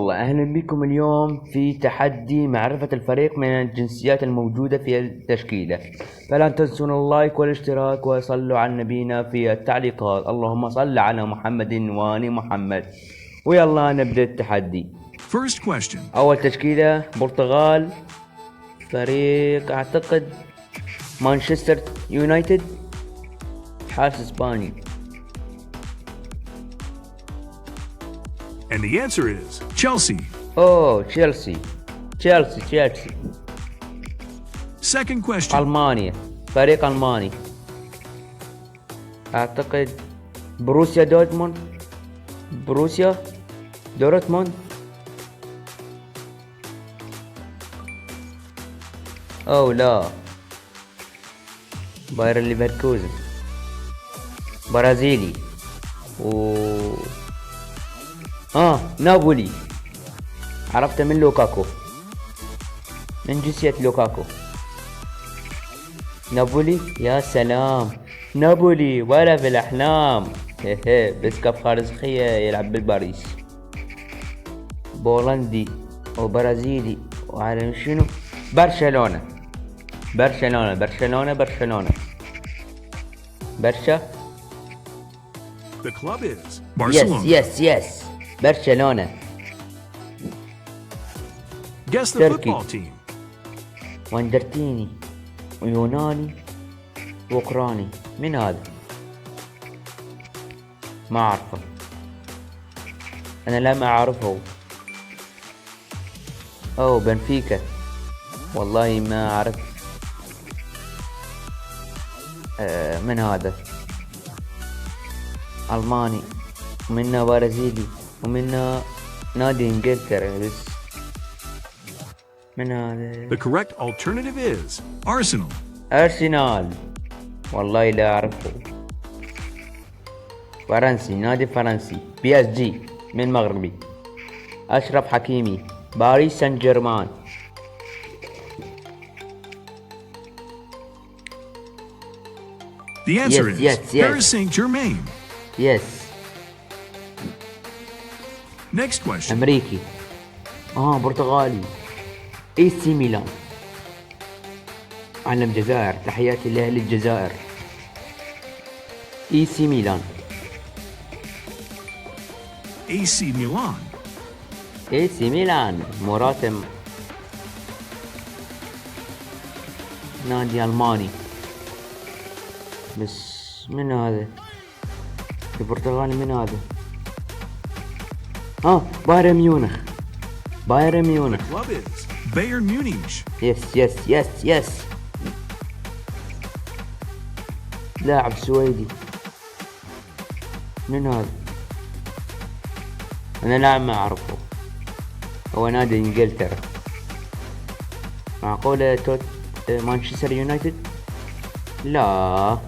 والله أهلا بكم اليوم في تحدي معرفة الفريق من الجنسيات الموجودة في التشكيلة. فلا تنسون اللايك والاشتراك وصلوا على نبينا في التعليقات. اللهم صل على محمد وآل محمد. ويلا نبدأ التحدي. First question. أول تشكيلة برتغال، فريق أعتقد مانشستر يونايتد، حارس إسباني. And the answer is Chelsea. أوه تشيلسي. Second question. ألمانيا، فريق ألماني، أعتقد بروسيا دورتموند. أو لا، بايرن ليفركوزن. برازيلي نابولي. عرفت من لوكاكو، من جنسية لوكاكو. نابولي، يا سلام، نابولي ولا في الأحلام. بس كف خارزخية يلعب بالباريس. بولندي وبرازيلي وعلى شنو؟ برشا. The club is Barcelona. Yes. برشلونة. Guess the Turkey. football team. واندرتيني ويوناني وأوكراني. من هذا؟ ما أعرفه، أنا لم أعرفه. أو بنفيكا، والله ما أعرف. من هذا؟ ألماني، ومنه برازيلي، ومنه نادي إنجلترا. بس من هذا؟ The correct alternative is Arsenal. أرسنال، والله لا أعرفه. فرنسي، نادي فرنسي، PSG من مغربي. أشرف حكيمي، باريس سان جيرمان. The answer is Yes. Paris Saint-Germain. Yes. Next question. أمريكي، برتغالي، AC ميلان. علم جزائر، تحياتي لأهل الجزائر. AC ميلان. AC Milan. AC ميلان، مراتم، نادي ألماني. بس من هذا؟ البرتغالي من هذا؟ بايرن ميونخ. Club is Bayern Munich. Yes. لاعب سويدي. من هذا؟ أنا لاعب ما أعرفه، هو نادي إنجلترا. معقولة مانشستر يونايتد؟ لا.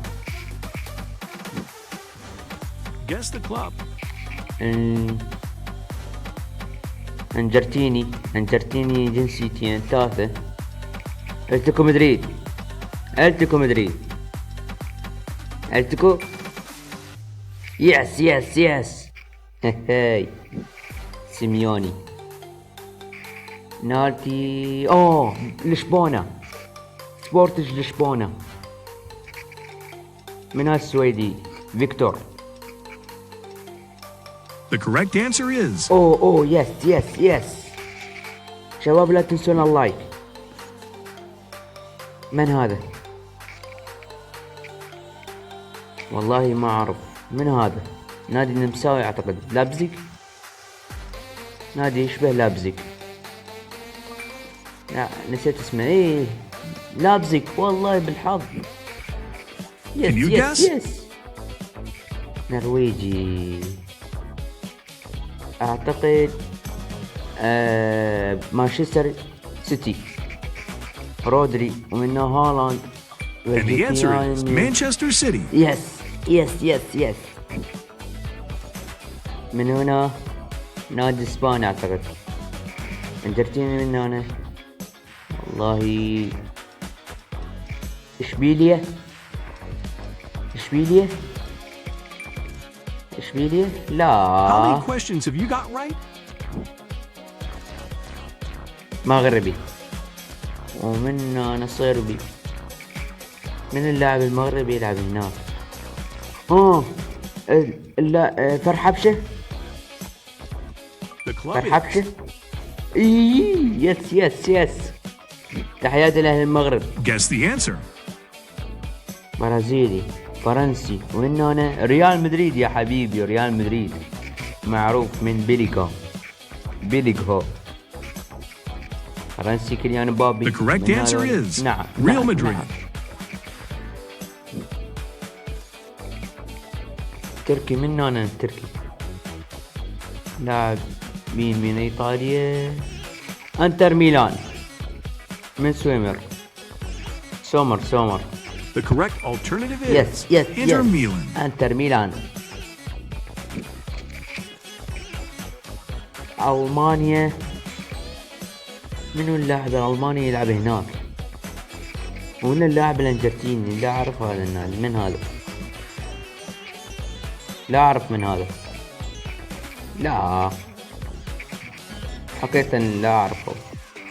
Guess the club. انجرتيني جنسيتين ثلاثة. أتلتيكو مدريد. يس. هاي سيميوني. نادي لشبونة، سبورتج لشبونة. من السويدي فيكتور. The correct answer is يس. شباب لا تنسون اللايك. من هذا؟ والله ما أعرف. من هذا؟ نادي النمساوي أعتقد، لابزيج. نادي يشبه لابزيج. لا نسيت اسمه. لابزيج، والله بالحظ. يس. نرويجي، أعتقد مانشستر سيتي. رودري، ومنه هالاند. And the answer is Manchester City. يس. من هنا نادي اسباني أعتقد. انجرتيني من هنا، والله. إشبيلية. لا. How many questions have you got right? مغربي، ومن هنا صربي. من اللاعب المغربي يلعب هناك؟ لا، فرحبشة. فرحبشة. يس. تحياتي لأهل المغرب. Guess the answer. برازيلي، فرنسي، ومن هنا ريال مدريد يا حبيبي، ريال مدريد معروف من بيليغو. فرنسي كيليان مبابي. The correct answer is Real Madrid. تركي، من هنا تركي. لاعب مين من إيطاليا؟ انتر ميلان. من سومر. The correct alternative is يس Inter Milan. انتر ميلان. ألمانيا. منو اللاعب الألماني يلعب هناك؟ ومن اللاعب الأرجنتيني؟ لا أعرف هذا النادي. من هذا؟ لا أعرف من هذا. لا، حقيقة لا أعرفه.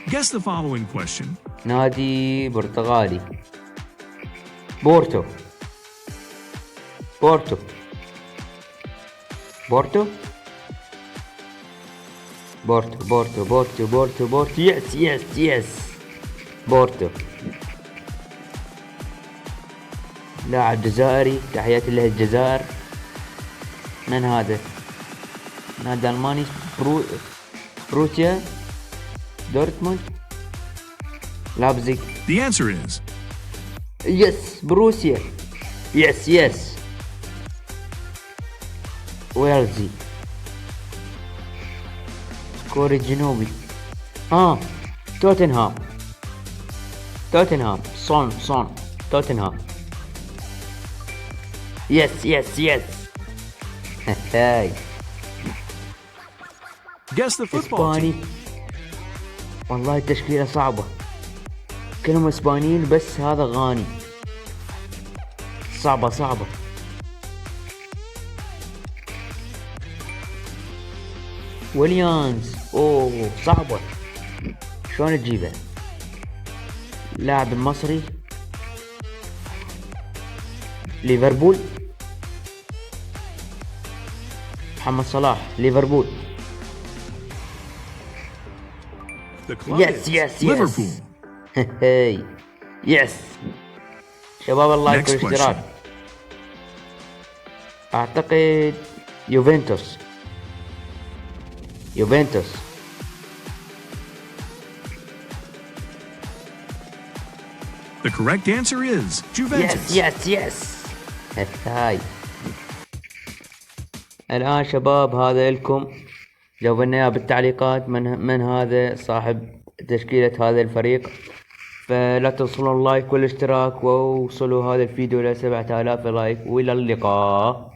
Guess the following question. نادي برتغالي. بورتو. بورتو. يس. بورتو. لاعب جزائري، تحياتي له الجزائر. من هذا؟ نادي ألماني. بروسيا دورتموند. لابزيغ. The answer is يس، بروسيا. يس. ويلزي. كوري الجنوبي. توتنهام. صون. توتنهام. يس. هاي. guess the football اسباني. team. والله التشكيلة صعبة، كلهم اسبانيين بس هذا غاني. صعبة. ويليامز. صعبة، شلون تجيبه؟ لاعب مصري. ليفربول. محمد صلاح. ليفربول. The club يس. is Liverpool. هاي. يس. شباب الله Next يكون اشتراك. اعتقد يوفنتوس. The correct answer is Juventus. يس. هاي. الآن شباب هذا لكم، جاوبنا إياه بالتعليقات من هذا صاحب تشكيلة هذا الفريق. فلا تنسون اللايك والاشتراك، ووصلوا هذا الفيديو إلى 7000 لايك. وإلى اللقاء.